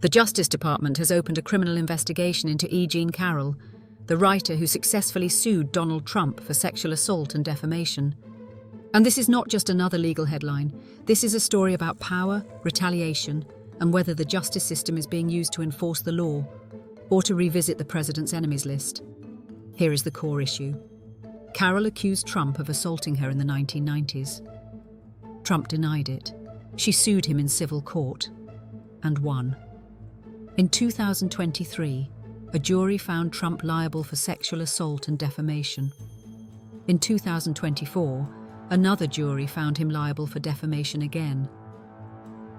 The Justice Department has opened a criminal investigation into E. Jean Carroll, the writer who successfully sued Donald Trump for sexual assault and defamation. And this is not just another legal headline. This is a story about power, retaliation, and whether the justice system is being used to enforce the law or to revisit the president's enemies list. Here is the core issue. Carroll accused Trump of assaulting her in the 1990s. Trump denied it. She sued him in civil court and won. In 2023, a jury found Trump liable for sexual assault and defamation. In 2024, another jury found him liable for defamation again.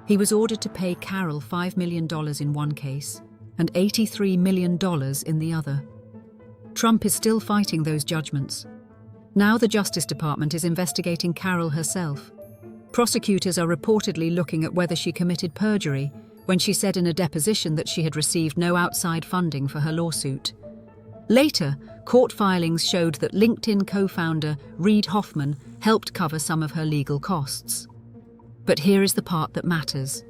He was ordered to pay Carroll $5 million in one case and $83 million in the other. Trump is still fighting those judgments. Now the Justice Department is investigating Carroll herself. Prosecutors are reportedly looking at whether she committed perjury when she said in a deposition that she had received no outside funding for her lawsuit. Later, court filings showed that LinkedIn co-founder Reid Hoffman helped cover some of her legal costs. But here is the part that matters.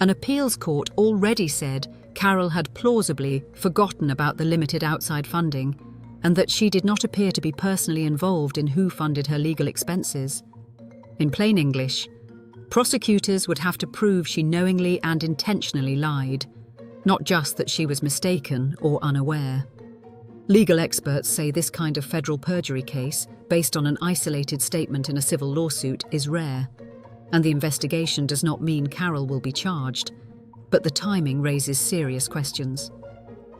An appeals court already said Carroll had plausibly forgotten about the limited outside funding and that she did not appear to be personally involved in who funded her legal expenses. In plain English, prosecutors would have to prove she knowingly and intentionally lied, not just that she was mistaken or unaware. Legal experts say this kind of federal perjury case, based on an isolated statement in a civil lawsuit, is rare, and the investigation does not mean Carroll will be charged, but the timing raises serious questions.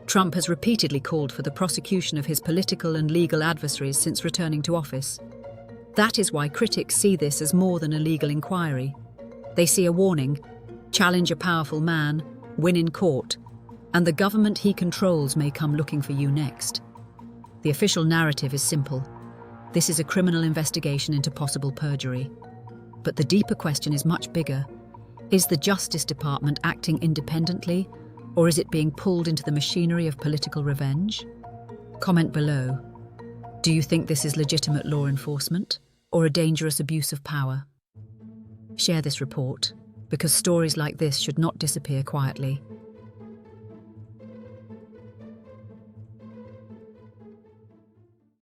Trump has repeatedly called for the prosecution of his political and legal adversaries since returning to office. That is why critics see this as more than a legal inquiry. They see a warning: challenge a powerful man, win in court, and the government he controls may come looking for you next. The official narrative is simple. This is a criminal investigation into possible perjury. But the deeper question is much bigger. Is the Justice Department acting independently, or is it being pulled into the machinery of political revenge? Comment below. Do you think this is legitimate law enforcement, or a dangerous abuse of power? Share this report, because stories like this should not disappear quietly.